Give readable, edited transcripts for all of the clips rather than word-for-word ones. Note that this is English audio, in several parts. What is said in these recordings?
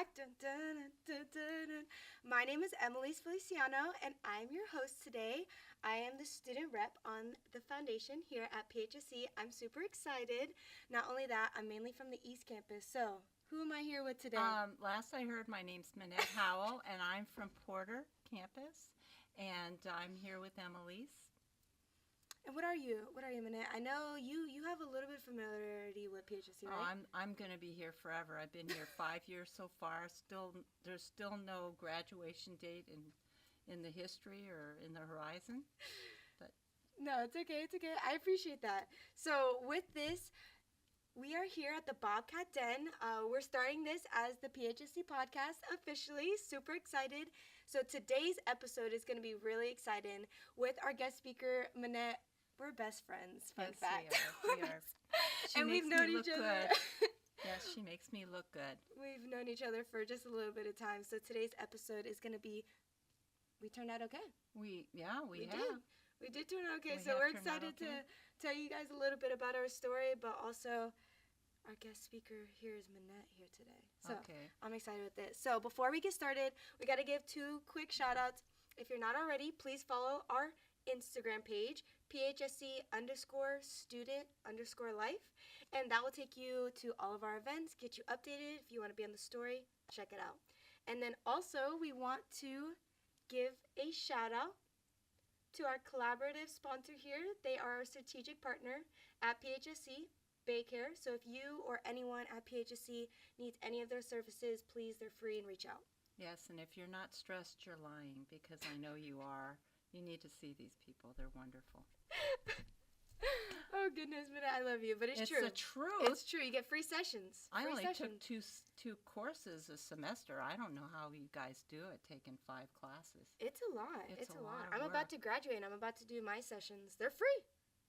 back. Dun, dun, dun, dun, dun. My name is Emelise Feliciano, and I'm your host today. I am the student rep on the foundation here at PHSC. I'm super excited. Not only that, I'm mainly from the East Campus. So, who am I here with today? Last I heard, my name's Minette Howell, and I'm from Porter campus, and I'm here with Emelise. And what are you? What are you, Manette? I know you have a little bit of familiarity with PHSC, right? Oh, I'm going to be here forever. I've been here 5 years so far. There's still no graduation date in the history or in the horizon. But No, it's okay. It's okay. I appreciate that. So with this, we are here at the Bobcat Den. We're starting this as the PHSC podcast officially. Super excited. So today's episode is going to be really exciting with our guest speaker, Manette. We're best friends. Fun yes, fact. we are. She And makes we've known me look each other. good. Yes, she makes me look good. We've known each other for just a little bit of time. So today's episode is going to be. We turned out okay. We did. have. We did turn out okay. We So have we're turned out excited okay. to tell you guys a little bit about our story, but also our guest speaker here is Minette here today. So Okay. I'm excited with this. So before we get started, we got to give two quick shout outs. If you're not already, please follow our Instagram page, PHSC_student_life. And that will take you to all of our events, get you updated. If you want to be on the story, check it out. And then also, we want to give a shout out to our collaborative sponsor here. They are our strategic partner at PHSC, Baycare. So if you or anyone at PHSC needs any of their services, please, they're free and reach out. Yes, and if you're not stressed, you're lying, because I know you are. You need to see these people. They're wonderful. Oh, goodness, Minette, I love you. But it's true. It's the truth. It's true. You get free sessions. I Free only sessions. took two courses a semester. I don't know how you guys do it, taking 5 classes. It's a lot. It's It's a a lot lot. of I'm about work. to graduate and I'm about to do my sessions. They're free.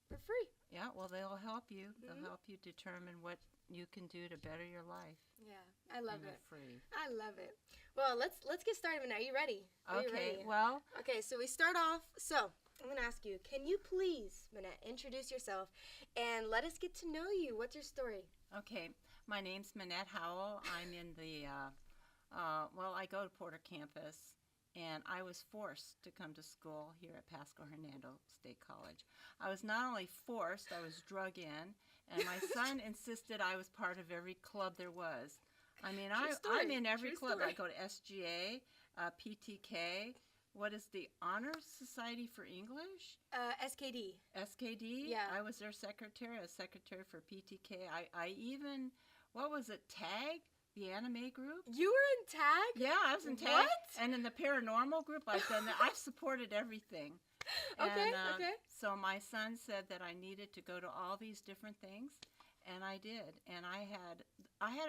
They're free. Yeah, well, they'll help you. Mhm. They'll help you determine what you can do to better your life. Yeah, I love and they're it. free. I love it. Well, let's get started, Minette. Are you ready? Are you Okay, ready? well, Okay, so we start off. So I'm going to ask you, can you please, Minette, introduce yourself and let us get to know you? What's your story? okay. My name's Minette Howell. I'm in the, I go to Porter campus, and I was forced to come to school here at Pasco-Hernando State College. I was not only forced, I was drug in, and my son insisted I was part of every club there was. I mean, story. I'm in every True club. story. I go to SGA, PTK. What is the Honor Society for English? SKD. SKD. Yeah. I was their secretary. I was secretary for PTK. I even, what was it, TAG, the anime group? You were in tag? Yeah, I was in TAG. What? And in the paranormal group, I've done that. I've supported everything. Okay, And, okay. So my son said that I needed to go to all these different things, and I did. And I had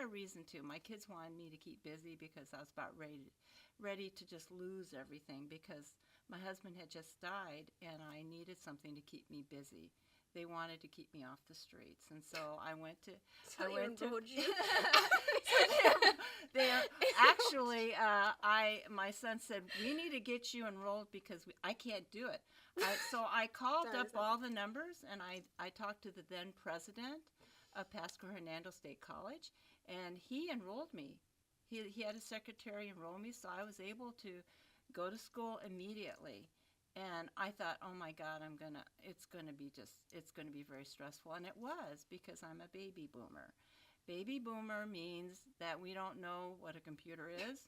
a reason to. My kids wanted me to keep busy because I was about ready to just lose everything, because my husband had just died and I needed something to keep me busy. They wanted to keep me off the streets, and so I went to. So they enrolled you? My son said, we need to get you enrolled because I can't do it. So I called Sorry, up sorry. all the numbers, and I talked to the then president of Pasco-Hernando State College, and he enrolled me. He had a secretary enroll me, so I was able to go to school immediately. And I thought, oh my God, it's going to be very stressful. And it was, because I'm a baby boomer. Baby boomer means that we don't know what a computer is.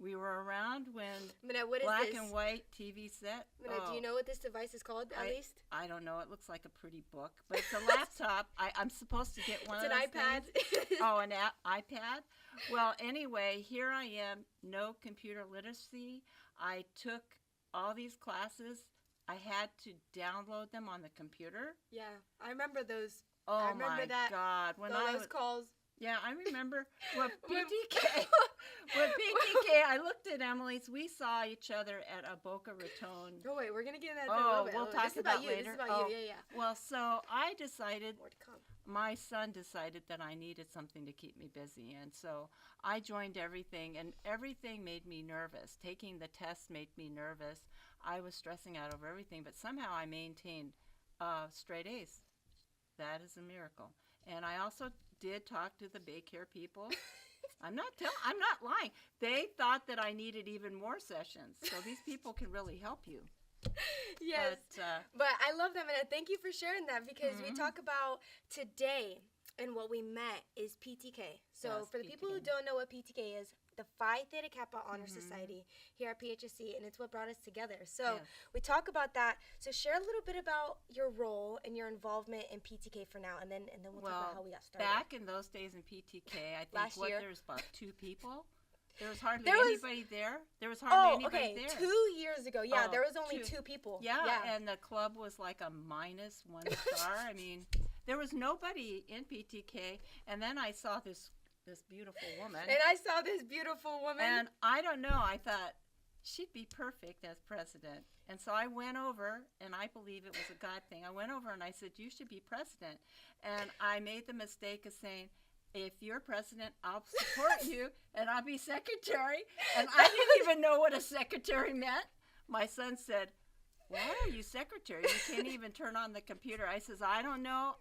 We were around when Minette, what is black this? and white TV set. Minette, do you know what this device is called, at least? I don't know. It looks like a pretty book, but it's a laptop. I'm supposed to get one It's of an those iPad. things. Oh, an iPad? Well, anyway, here I am, no computer literacy. I took all these classes. I had to download them on the computer. Yeah, I remember those. Oh, I remember my that. God. Those calls. Yeah, I remember what When- PTK, I looked at Emily's, we saw each other at a Boca Raton. Oh, wait, we're going to get into that in a Oh, little bit. we'll This talk is about about you. later. This is about Oh. you. Yeah, yeah. Well, so I decided, More to come. my son decided that I needed something to keep me busy, and so I joined everything, and everything made me nervous. Taking the test made me nervous. I was stressing out over everything, but somehow I maintained straight A's. That is a miracle. And I also did talk to the Baycare people. I'm not lying. They thought that I needed even more sessions. So these people can really help you. Yes. But I love that, Minette. Thank you for sharing that because we talk about today and what we met is PTK. So Yes, for the people who PTK. don't know what PTK is, the Phi Theta Kappa Honor Society here at PHSC, and it's what brought us together. So we talk about that. So share a little bit about your role and your involvement in PTK for now, and then we'll talk about how we got started. Back in those days in PTK, I think Last year. there was about 2 people. There was hardly There was- anybody there. There was hardly anybody there. 2 years ago. Yeah, there was only 2 people. Yeah, and the club was like a -1 star. I mean, there was nobody in PTK. And then I saw this beautiful woman. And I saw this beautiful woman. And I don't know, I thought she'd be perfect as president. And so I went over, and I believe it was a God thing. I went over and I said, you should be president. And I made the mistake of saying, if you're president, I'll support you, and I'll be secretary. And I didn't even know what a secretary meant. My son said, why are you secretary? You can't even turn on the computer. I says, I don't know.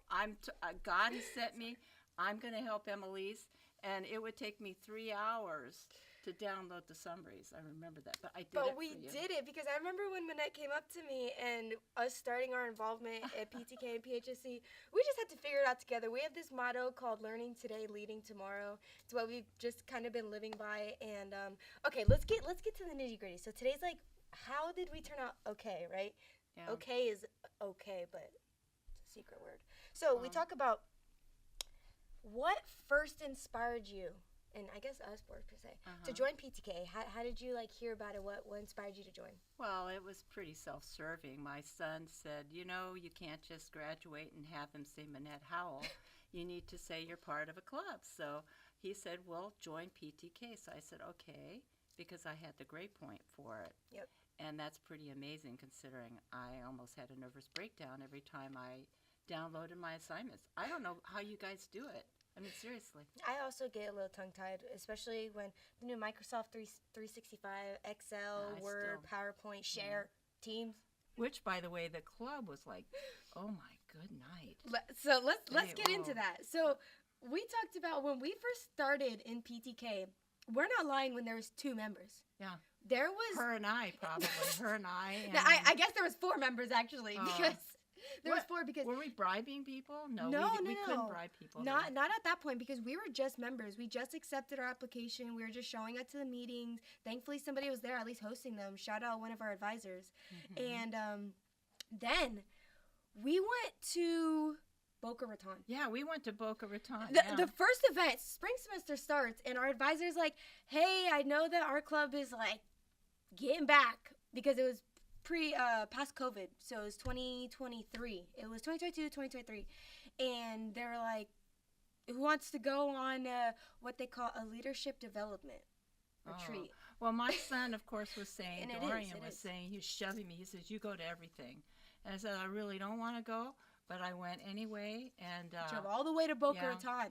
God has sent me. I'm going to help Emelise. And it would take me 3 hours to download the summaries. I remember that, but I did it. But we did it because I remember when Minette came up to me and us starting our involvement at PTK and PHSC, we just had to figure it out together. We have this motto called "Learning Today, Leading Tomorrow." It's what we've just kind of been living by. And okay, let's get to the nitty gritty. So today's like, how did we turn out okay, right? Yeah. Okay is okay, but it's a secret word. So we talk about what first inspired you, and I guess us both per se, to join PTK. How did you hear about it? What inspired you to join? Well, it was pretty self-serving. My son said, you can't just graduate and have them say Minette Howell. You need to say you're part of a club. So he said, well, join PTK. So I said, okay, because I had the grade point for it. Yep. And that's pretty amazing considering I almost had a nervous breakdown every time I downloaded my assignments. I don't know how you guys do it. I mean, seriously. I also get a little tongue-tied, especially when the new Microsoft 365, Excel, Word, PowerPoint, Share, Teams. Which, by the way, the club was like, oh my good night. So let's get into that. So we talked about when we first started in PTK. We're not lying when there was 2 members. Yeah. There was her and I probably. Her and I. And I guess there was 4 members actually because. There was 4 because... Were we bribing people? No, no, we couldn't bribe people. Not at that point because we were just members. We just accepted our application. We were just showing up to the meetings. Thankfully, somebody was there at least hosting them. Shout out one of our advisors. And then we went to Boca Raton. Yeah, we went to Boca Raton. The first event, spring semester starts, and our advisor's like, hey, I know that our club is getting back because it was post-COVID, so it was 2023. It was 2022, 2023. And they were like, who wants to go on what they call a leadership development retreat? Well, my son, of course, was saying, and Dorian was saying, he was shoving me. He says, you go to everything. And I said, I really don't want to go, but I went anyway. And drove all the way to Boca Raton. I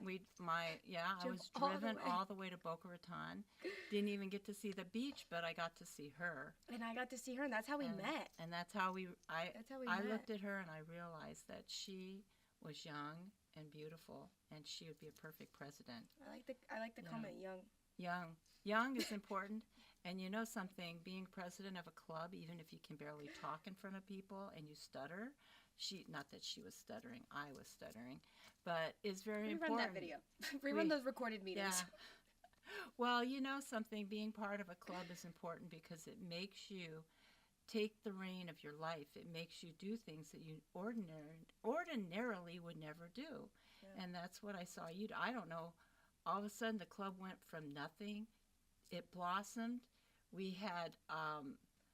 was driven all the way to Boca Raton. Didn't even get to see the beach, but I got to see her. And I got to see her, and that's how we met. And that's how we looked at her, and I realized that she was young and beautiful, and she would be a perfect president. I like the comment, young. Young is important. And you know something, being president of a club, even if you can barely talk in front of people and you stutter, not that she was stuttering, I was stuttering, but it's very important. Rerun that video. Rerun those recorded meetings. Yeah. Well, you know something, being part of a club is important because it makes you take the reign of your life. It makes you do things that you ordinarily would never do. Yeah. And that's what I saw you do. I don't know. All of a sudden, the club went from nothing. It blossomed. We had...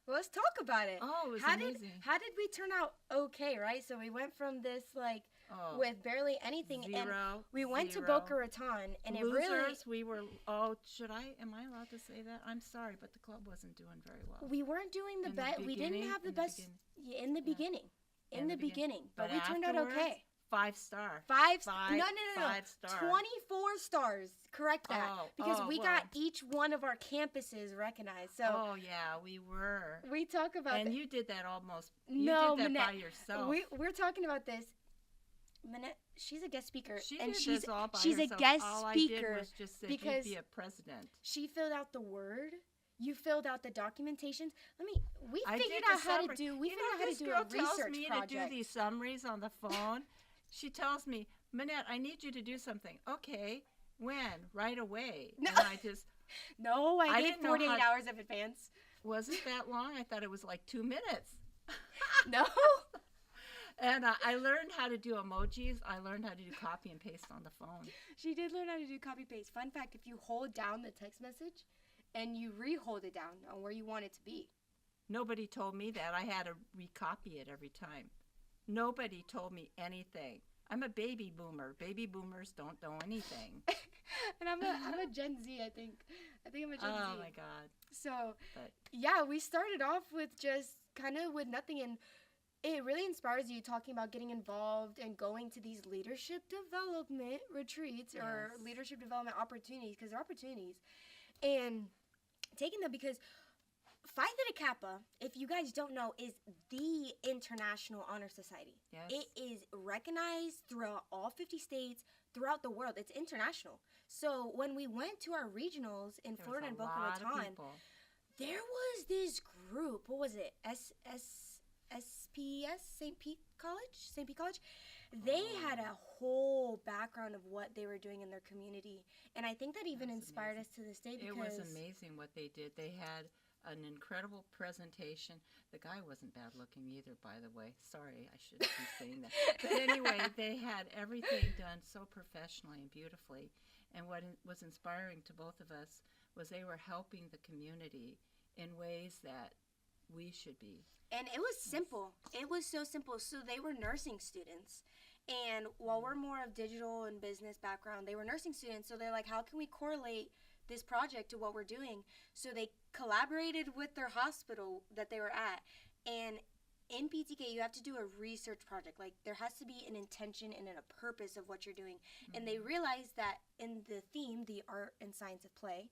Well, let's talk about it. Oh, it was amazing. How did we turn out okay, right? So we went from this, with barely anything. And we went to Boca Raton, and Losers, it really... we were... am I allowed to say that? I'm sorry, but the club wasn't doing very well. We weren't doing the best. We didn't have the best... In the beginning. In the beginning. But we turned out okay. 5-star. No. 5 stars. 24 stars. Correct that. Because we got each one of our campuses recognized. So. Oh, yeah, we were. We talk about And you did that almost. No, you did that Minette, by yourself. We're talking about this. Minette, she's a guest speaker, She and did she's this all by she's herself. a guest all speaker I did was just say, because you'd be a president. she filled out the Word. You filled out the documentations. We I figured did out the how to summary. do. We You figured know, out how to this do girl a research tells me project. to do these summaries on the phone. She tells me, Minette, I need you to do something. Okay, when? Right away. No. And I just, No, I gave didn't know 48 hours of advance. was it that long? I thought it was like 2 minutes. No. And I learned how to do emojis. I learned how to do copy and paste on the phone. She did learn how to do copy paste. Fun fact, if you hold down the text message and you re-hold it down on where you want it to be. Nobody told me that. I had to recopy it every time. Nobody told me anything. I'm a baby boomer. Baby boomers don't know anything. And I'm a Gen Z, I think. I think I'm a Gen Z. Oh my God. So, But yeah, we started off with just kind of with nothing, and it really inspires you talking about getting involved and going to these leadership development retreats or Yes. leadership development opportunities, because they're opportunities, and taking them because Phi Theta Kappa, if you guys don't know, is the International Honor Society. yes. It is recognized throughout all 50 states, throughout the world. It's international. So when we went to our regionals in There Florida was and a Boca lot of Raton, people. there was this group. What was it? SPS, St. Pete College. They had a whole background of what they were doing in their community, and I think that even That's inspired amazing. us to this day It because was amazing what they did. They had an incredible presentation. The guy wasn't bad looking either, by the way. Sorry, I shouldn't be saying that. But anyway, they had everything done so professionally and beautifully. And what was inspiring to both of us was they were helping the community in ways that we should be. And it was simple. It was so simple. So they were nursing students. And while we're more of digital and business background, they were nursing students. So they're like, how can we correlate this project to what we're doing? So they collaborated with their hospital that they were at. And in PTK, you have to do a research project. Like, there has to be an intention and a purpose of what you're doing. And they realized that in the theme, the art and science of play,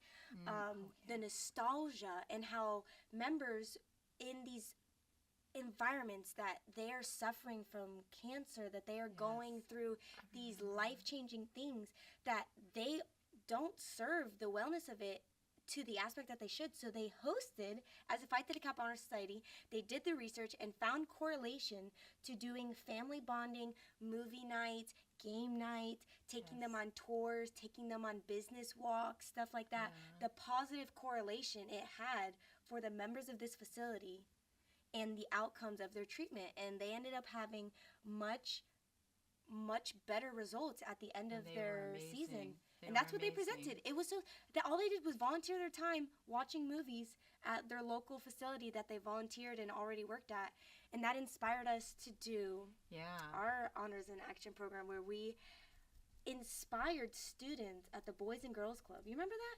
the nostalgia and how members in these environments that they are suffering from cancer, that they are going through these life-changing things, that they don't serve the wellness of it to the aspect that they should. So they hosted, as a Phi Theta Kappa Honor Society, they did the research and found correlation to doing family bonding, movie nights, game nights, taking them on tours, taking them on business walks, stuff like that. The positive correlation it had for the members of this facility and the outcomes of their treatment. And they ended up having much better results at the end of their season. And that's what they presented. It was so that all they did was volunteer their time watching movies at their local facility that they volunteered and already worked at. And that inspired us to do our Honors in Action program, where we inspired students at the Boys and Girls Club. You remember that?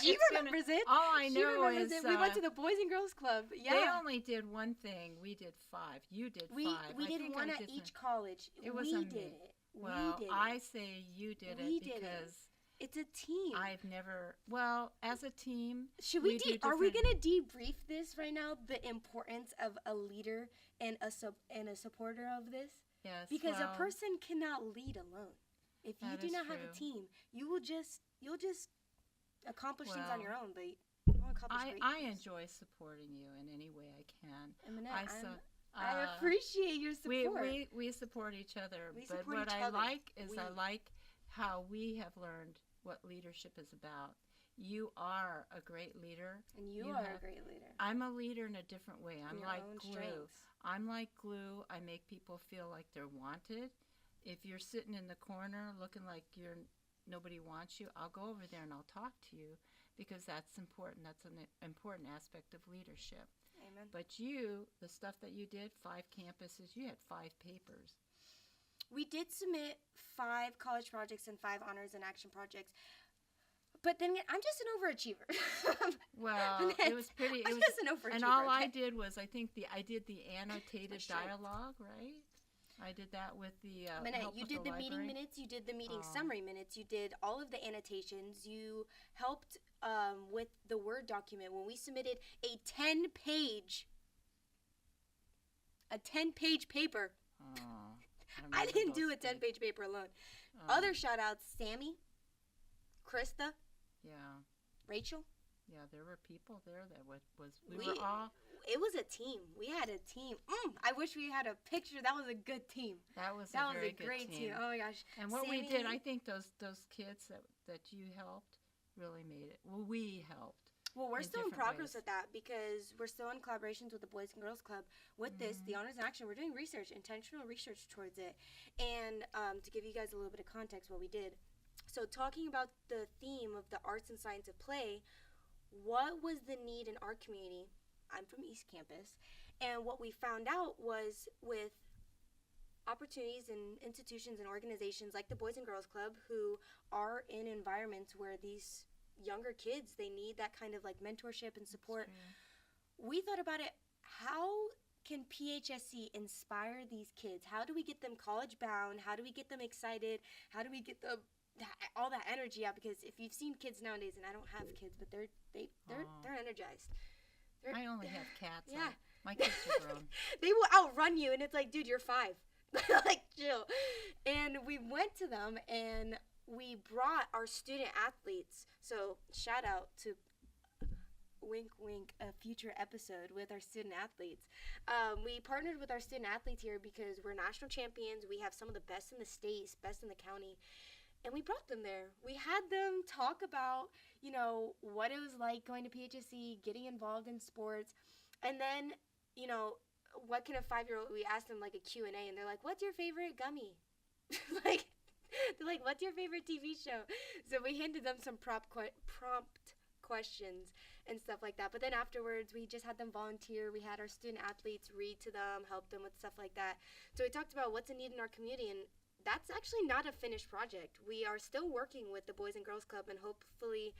She remembers it. All I know is we went to the Boys and Girls Club. Yeah. They only did one thing. We did 5. You did 5. We did one at each college. It was we did it. Well, we did I it. say you did We it did because it's a team. I've never. Well, as a team, should we? Are we gonna debrief this right now? The importance of a leader and a supporter of this. Yes. Because a person cannot lead alone. If you do not have a team, you'll just accomplish things on your own, but you won't accomplish great I things. enjoy supporting you in any way I can. And Minette, I appreciate your support. We support each other. We but support what each I other. like is I like how we have learned what leadership is about. You are a great leader. And you are a great leader. I'm a leader in a different way. I'm like glue. Strengths. I'm like glue. I make people feel like they're wanted. If you're sitting in the corner looking like nobody wants you, I'll go over there and I'll talk to you, because that's important. That's an important aspect of leadership. Amen. But you, the stuff that you did, 5 campuses, you had 5 papers. We did submit 5 college projects and 5 honors and action projects. But then I'm just an overachiever. Well, it was pretty. I'm just an overachiever. And all I did was, I did the annotated dialogue, right? I did that with the Minette, help you with did the library. meeting minutes, you did the meeting summary minutes, you did all of the annotations, you helped with the Word document when we submitted a 10-page paper. I remember didn't do those a 10-page paper alone. days. Other shout-outs, Sammy, Krista, Yeah. Rachel. Yeah, there were people there that we We- were all, It was a team. We had a team. I wish we had a picture. That was a good team. that was That a was very a good great team. team. Oh my gosh. And what we did, Sammy- I think those kids that you helped really made it. Well, we helped. Well, we're in still in different progress ways. with that because we're still in collaborations with the Boys and Girls Club. With this, the Honors in Action, we're doing research, intentional research towards it. And to give you guys a little bit of context, what we did. So, talking about the theme of the arts and science of play, what was the need in our community? I'm from East Campus, and what we found out was with opportunities and institutions and organizations like the Boys and Girls Club who are in environments where these younger kids, they need that kind of like mentorship and support. We thought about it, how can PHSC inspire these kids? How do we get them college bound? How do we get them excited? How do we get them all that energy out? Because if you've seen kids nowadays, and I don't have kids, but they're energized. I only have cats. Yeah. My kids are grown. They will outrun you, and it's like, dude, you're 5. Like, chill. And we went to them, and we brought our student athletes. So, shout out to wink, wink, a future episode with our student athletes. We partnered with our student athletes here because we're national champions. We have some of the best in the state, best in the county. And we brought them there. We had them talk about, what it was like going to PHSC, getting involved in sports. And then, what can a 5-year-old, we asked them like a Q&A, and they're like, what's your favorite gummy? They're like, what's your favorite TV show? So we handed them some prompt questions and stuff like that. But then afterwards, we just had them volunteer. We had our student athletes read to them, help them with stuff like that. So we talked about what's a need in our community, and that's actually not a finished project. We are still working with the Boys and Girls Club and hopefully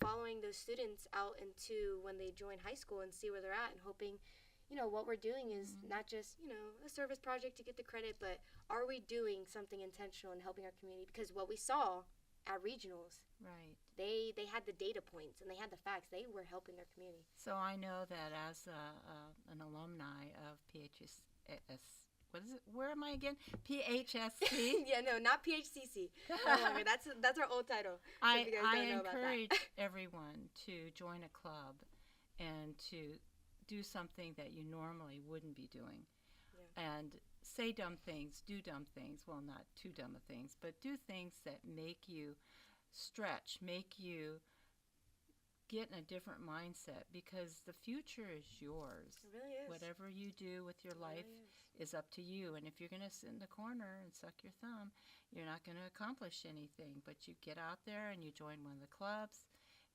following those students out into when they join high school and see where they're at, and hoping, what we're doing is not just, a service project to get the credit, but are we doing something intentional and helping our community? Because what we saw at regionals, Right. they had the data points and they had the facts. They were helping their community. So I know that as an alumni of PHS, what is it? Where am I again? PHSC. Yeah, no, not PHCC. No longer. That's our old title. So I if you guys don't know about that. encourage everyone to join a club and to do something that you normally wouldn't be doing. Yeah. And say dumb things, do dumb things. Well, not too dumb of things, but do things that make you stretch, make you get in a different mindset, because the future is yours. It really is. Whatever you do with your It life really is up to you. And if you're going to sit in the corner and suck your thumb, you're not going to accomplish anything. But you get out there and you join one of the clubs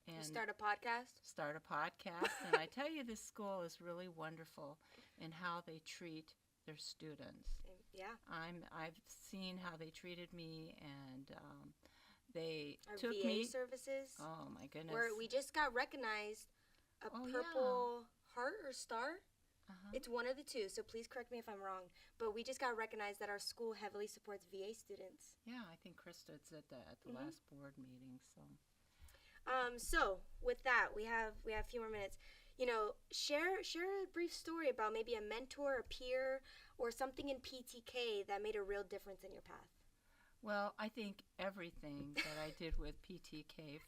and Start a podcast. And I tell you, this school is really wonderful in how they treat their students. Yeah. I've seen how they treated me, and they Our took VA me. services. Oh my goodness! Where we just got recognized a Oh, yeah. purple heart or star. Uh-huh. It's one of the two, so please correct me if I'm wrong. But we just got recognized that our school heavily supports VA students. Yeah, I think Krista said that at the Mhm. last board meeting. So with that, we have a few more minutes. Share a brief story about maybe a mentor, a peer, or something in PTK that made a real difference in your path. Well, I think everything that I did with PTK,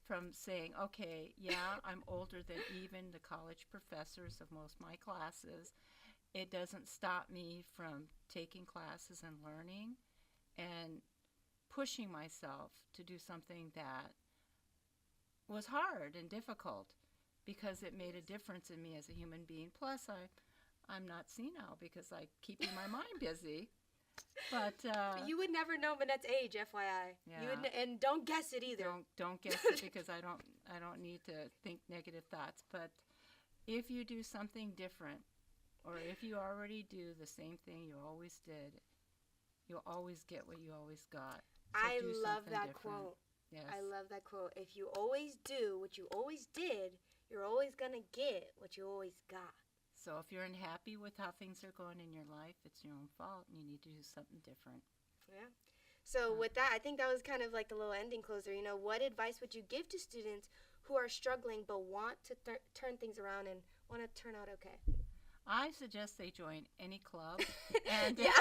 from saying, okay, yeah, I'm older than even the college professors of most of my classes. It doesn't stop me from taking classes and learning and pushing myself to do something that was hard and difficult, because it made a difference in me as a human being. Plus, I'm not senile because I keep my mind busy. But You would never know Minette's age, FYI. Yeah. You would, and don't guess it either. don't guess it, because I don't need to think negative thoughts. But if you do something different, or if you already do the same thing you always did, you'll always get what you always got. So I do love something that different. quote. Yes. I love that quote. If you always do what you always did, you're always going to get what you always got. So if you're unhappy with how things are going in your life, it's your own fault, and you need to do something different. Yeah. So with that, I think that was kind of like the little ending closer. What advice would you give to students who are struggling but want to turn things around and want to turn out okay? I suggest they join any club. And yeah,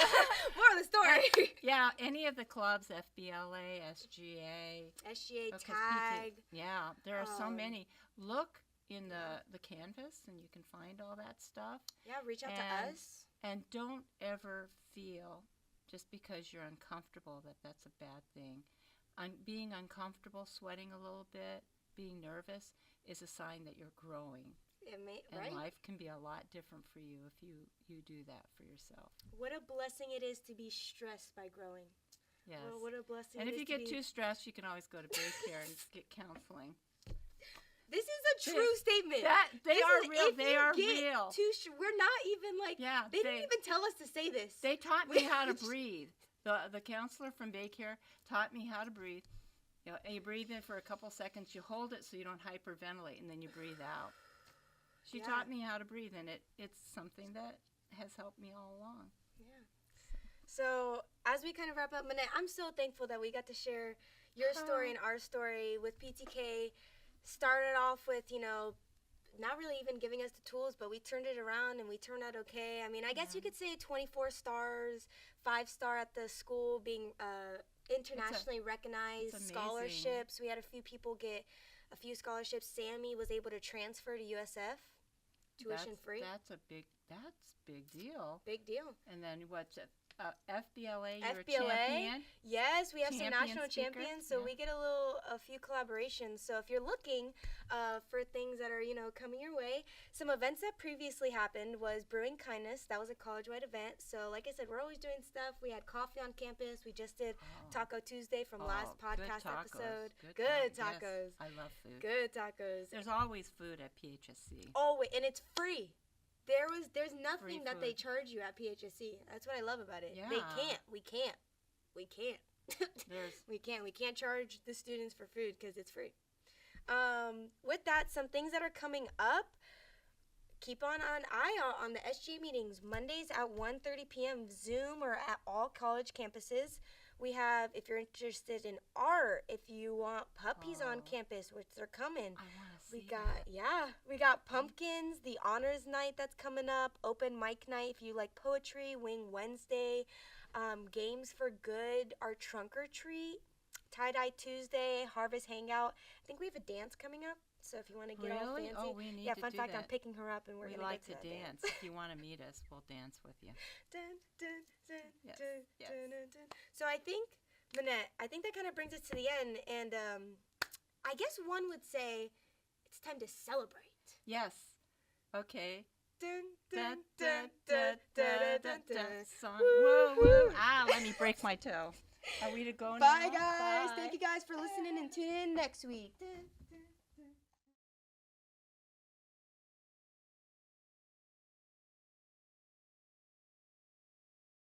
more of the story. yeah, any of the clubs, FBLA, SGA. SGA because tag. Yeah, there are so many. Look in the canvas, and you can find all that stuff. Yeah, reach out to us. And don't ever feel, just because you're uncomfortable, that that's a bad thing. Being uncomfortable, sweating a little bit, being nervous is a sign that you're growing. Right? Life can be a lot different for you if you do that for yourself. What a blessing it is to be stressed by growing. Yes. Well, what a blessing And it if is you get to be... too stressed, you can always go to daycare and get counseling. This is a true statement. They are real. They are real. We're not even like... Yeah, they didn't even tell us to say this. They taught me how to breathe. The counselor from daycare taught me how to breathe. You breathe in for a couple seconds, you hold it so you don't hyperventilate, and then you breathe out. She taught me how to breathe, and it's something that has helped me all along. Yeah. So as we kind of wrap up, Minette, I'm so thankful that we got to share your story and our story with PTK. Started off with, not really even giving us the tools, but we turned it around and we turned out okay. I mean, I guess you could say 24 stars, 5-star at the school, being internationally recognized, scholarships. We had a few people get a few scholarships. Sammy was able to transfer to USF, tuition free. That's big deal. Big deal. And then what's it? FBLA, you're a champion. Yes, we have some national speaker. champions, so we get a few collaborations. So if you're looking for things that are, coming your way, some events that previously happened was Brewing Kindness. That was a college-wide event. So like I said, we're always doing stuff. We had coffee on campus. We just did Taco Tuesday from last podcast episode. Good tacos. Yes, I love food. Good tacos. There's always food at PHSC. Always, and it's free. There's nothing that they charge you at PHSC. That's what I love about it. Yeah. We can't. We can't charge the students for food because it's free. With that, some things that are coming up. Keep an eye out on the SG meetings. Mondays at 1:30 p.m. Zoom or at all college campuses. We have, if you're interested in art, if you want puppies on campus, which they're coming. I want to see We got pumpkins, the honors night that's coming up, open mic night if you like poetry, Wing Wednesday, games for good, our trunk or treat, tie-dye Tuesday, harvest hangout. I think we have a dance coming up. So if you want to get all fancy, we need to fun do fact, that. I'm picking her up and we're going to like get to dance. If you want to meet us, we'll dance with you. Dun, dun, dun, Yes, dun, yes. dun, dun, dun. So I think, Minette, that kind of brings us to the end. And I guess one would say it's time to celebrate. Yes. Okay. Dun, Dun, dun, dun, dun, dun, dun, dun, dun, dun, dun. song. Woo, Woo, woo. woo. Let me break my toe. Are we to go now? Bye, guys. Bye. Thank you guys for listening and tune in next week. Dun, dun.